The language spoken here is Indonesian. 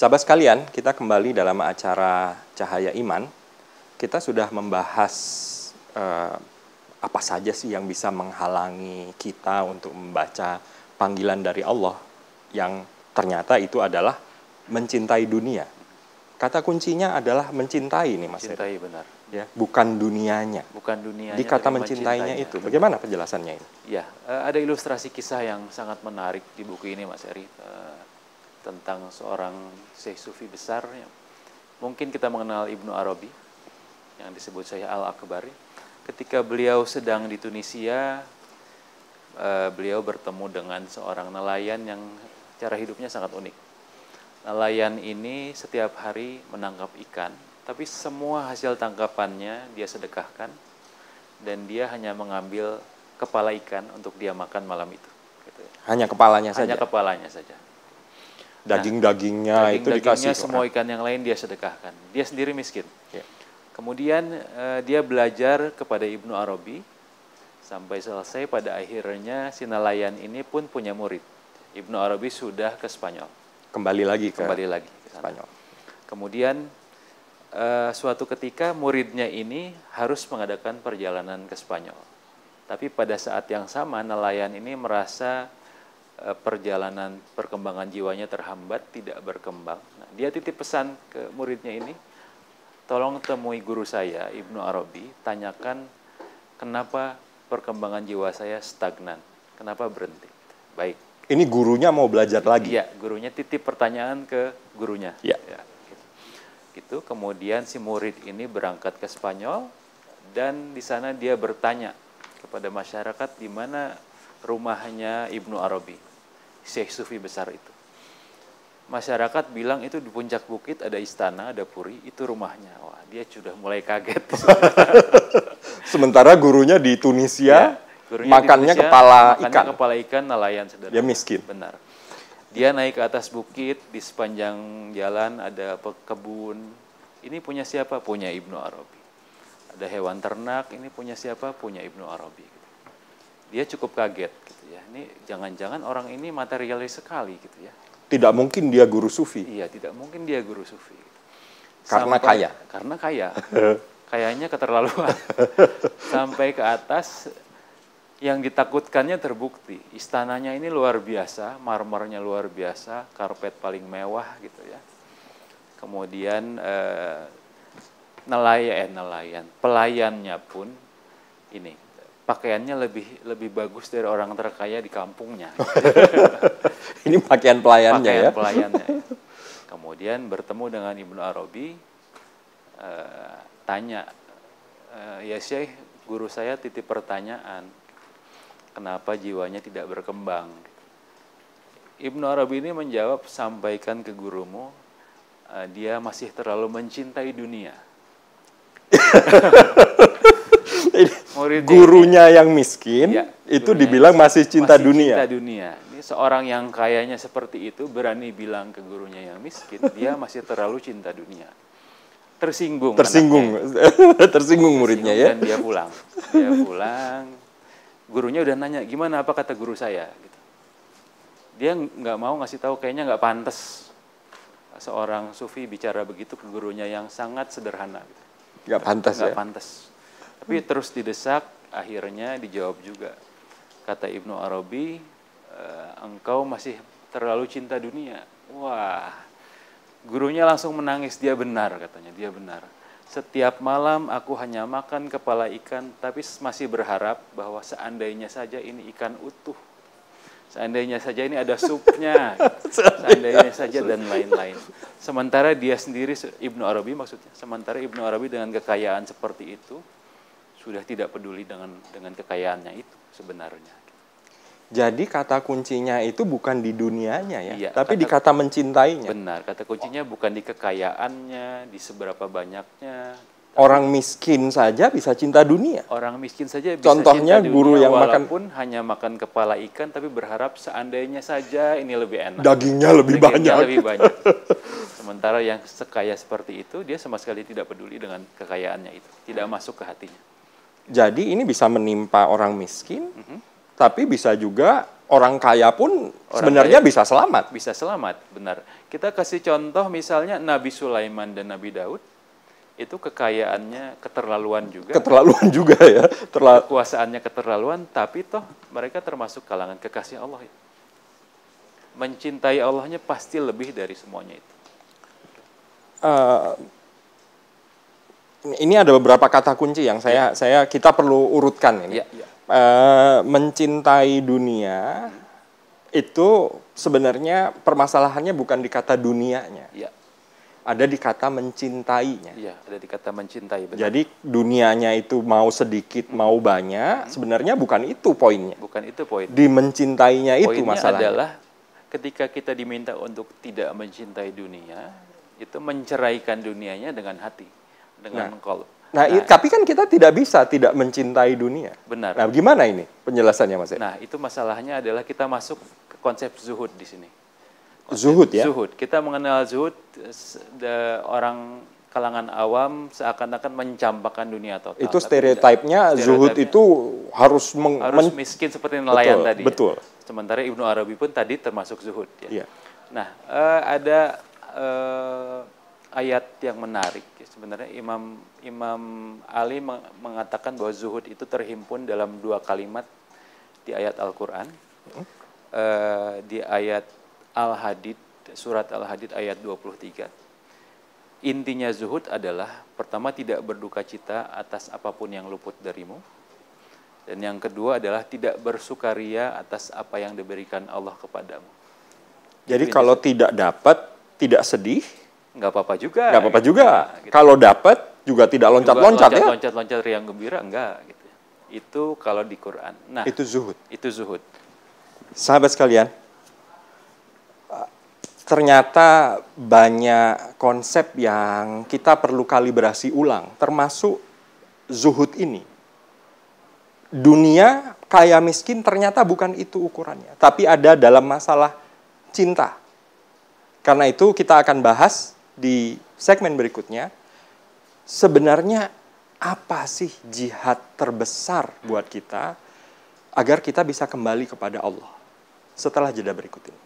Sahabat sekalian, kita kembali dalam acara Cahaya Iman. Kita sudah membahas apa saja sih yang bisa menghalangi kita untuk membaca panggilan dari Allah yang ternyata itu adalah mencintai dunia. Kata kuncinya adalah mencintai nih Mas Heri. Mencintai, benar. Ya, bukan dunianya. Bukan dunianya. Di kata tapi mencintainya itu, bagaimana penjelasannya ini? Ya, ada ilustrasi kisah yang sangat menarik di buku ini, Mas Heri, tentang seorang Syekh Sufi besar. Mungkin kita mengenal Ibnu Arabi, yang disebut Syekh Al-Akbari. Ketika beliau sedang di Tunisia, beliau bertemu dengan seorang nelayan yang cara hidupnya sangat unik. Nelayan ini setiap hari menangkap ikan, tapi semua hasil tangkapannya dia sedekahkan, dan dia hanya mengambil kepala ikan untuk dia makan malam itu. Gitu. Hanya kepalanya saja? Hanya kepalanya saja. Daging-dagingnya itu dikasih semua ikan yang lain dia sedekahkan. Dia sendiri miskin. Ya. Kemudian dia belajar kepada Ibnu Arabi, sampai selesai pada akhirnya si nelayan ini pun punya murid. Ibnu Arabi sudah ke Spanyol. Kembali lagi ke Spanyol. Kemudian suatu ketika muridnya ini harus mengadakan perjalanan ke Spanyol. Tapi pada saat yang sama nelayan ini merasa perjalanan perkembangan jiwanya terhambat, tidak berkembang. Nah, dia titip pesan ke muridnya ini, tolong temui guru saya, Ibnu Arabi, tanyakan kenapa perkembangan jiwa saya stagnan, kenapa berhenti. Baik. Ini gurunya mau belajar lagi? Iya, gurunya titip pertanyaan ke gurunya. Ya. Ya, gitu. Kemudian si murid ini berangkat ke Spanyol, dan di sana dia bertanya kepada masyarakat di mana rumahnya Ibnu Arabi, Syekh Sufi besar itu. Masyarakat bilang itu di puncak bukit ada istana, ada puri, itu rumahnya. Wah, dia sudah mulai kaget. Sementara gurunya di Tunisia, makannya kepala ikan nelayan sederhana. Dia miskin. Benar. Dia naik ke atas bukit, di sepanjang jalan ada kebun. Ini punya siapa? Punya Ibnu Arabi. Ada hewan ternak, ini punya siapa? Punya Ibnu Arabi. Dia cukup kaget gitu ya. Ini jangan-jangan orang ini materialis sekali gitu ya. Tidak mungkin dia guru sufi. Iya, tidak mungkin dia guru sufi. Karena kaya. Karena kaya. Kayaknya keterlaluan. Sampai ke atas, yang ditakutkannya terbukti. Istananya ini luar biasa, marmernya luar biasa, karpet paling mewah gitu ya. Kemudian pelayannya pun ini pakaiannya lebih bagus dari orang terkaya di kampungnya. Ini pakaian pelayannya pelayannya. Kemudian bertemu dengan Ibnu Arabi, tanya, ya Syekh, guru saya titip pertanyaan, kenapa jiwanya tidak berkembang? Ibnu Arabi ini menjawab, sampaikan ke gurumu, dia masih terlalu mencintai dunia. Gurunya yang miskin, ya, itu dibilang masih cinta dunia. Ini seorang yang kayanya seperti itu berani bilang ke gurunya yang miskin, dia masih terlalu cinta dunia. Tersinggung muridnya ya. Dan dia pulang. Gurunya udah nanya, gimana apa kata guru saya? Gitu. Dia nggak mau ngasih tahu, kayaknya nggak pantas seorang sufi bicara begitu ke gurunya yang sangat sederhana. Gitu. Nggak pantas ya? Nggak pantas. Tapi terus didesak, akhirnya dijawab juga. Kata Ibnu Arabi, engkau masih terlalu cinta dunia. Wah, gurunya langsung menangis, dia benar katanya, dia benar. Setiap malam aku hanya makan kepala ikan, tapi masih berharap bahwa seandainya saja ini ikan utuh. Seandainya saja ini ada supnya, seandainya saja dan lain-lain. Sementara dia sendiri, Ibnu Arabi maksudnya, sementara Ibnu Arabi dengan kekayaan seperti itu, sudah tidak peduli dengan kekayaannya itu sebenarnya. Jadi kata kuncinya itu bukan di dunianya ya, iya, tapi di kata mencintainya. Benar, kata kuncinya bukan di kekayaannya, di seberapa banyaknya. Orang miskin saja bisa cinta dunia. Orang miskin saja bisa Contohnya cinta dunia, guru yang walaupun hanya makan kepala ikan, tapi berharap seandainya saja ini lebih enak. Dagingnya lebih banyak. Sementara yang sekaya seperti itu, dia sama sekali tidak peduli dengan kekayaannya itu. Tidak masuk ke hatinya. Jadi ini bisa menimpa orang miskin, tapi bisa juga orang kaya pun sebenarnya bisa selamat. Bisa selamat, benar. Kita kasih contoh misalnya Nabi Sulaiman dan Nabi Daud, itu kekayaannya keterlaluan juga. Keterlaluan juga ya. Kekuasaannya keterlaluan, tapi toh mereka termasuk kalangan kekasih Allah. Mencintai Allahnya pasti lebih dari semuanya itu. Ini ada beberapa kata kunci yang kita perlu urutkan ini. Mencintai dunia itu sebenarnya permasalahannya bukan di kata dunianya. Ada di kata mencintainya. Iya, ada di kata mencintai. Benar. Jadi dunianya itu mau sedikit, mau banyak, sebenarnya bukan itu poinnya. Bukan itu poin. Di mencintainya itu poinnya masalahnya. Adalah ketika kita diminta untuk tidak mencintai dunia, itu menceraikan dunianya dengan hati, dengan qalb. Tapi kan kita tidak bisa tidak mencintai dunia. Benar. Nah, gimana ini penjelasannya, Mas? Nah, itu masalahnya adalah kita masuk ke konsep zuhud di sini. Zuhud ya? Zuhud. Kita mengenal zuhud, orang kalangan awam seakan-akan mencampakkan dunia total. Itu stereotipnya zuhud itu harus miskin seperti nelayan tadi. Betul. Ya. Sementara Ibnu Arabi pun tadi termasuk zuhud. Ya. Iya. Nah, ada ayat yang menarik. Sebenarnya Imam Ali mengatakan bahwa zuhud itu terhimpun dalam 2 kalimat di ayat Al-Quran. Di ayat Al-Hadid, surat Al-Hadid ayat 23. Intinya zuhud adalah, pertama tidak berduka cita atas apapun yang luput darimu. Dan yang kedua adalah tidak bersukaria atas apa yang diberikan Allah kepadamu. Jadi kalau tidak dapat, tidak sedih, nggak apa-apa juga. Nggak apa-apa juga. Gitu. Kalau dapat juga tidak loncat-loncat ya. Loncat-loncat riang gembira, enggak. Gitu. Itu kalau di Quran. Nah, itu zuhud. Itu zuhud. Sahabat sekalian, ternyata banyak konsep yang kita perlu kalibrasi ulang, termasuk zuhud ini. Dunia kaya miskin ternyata bukan itu ukurannya, tapi ada dalam masalah cinta. Karena itu kita akan bahas di segmen berikutnya, sebenarnya apa sih jihad terbesar buat kita agar kita bisa kembali kepada Allah setelah jeda berikut ini.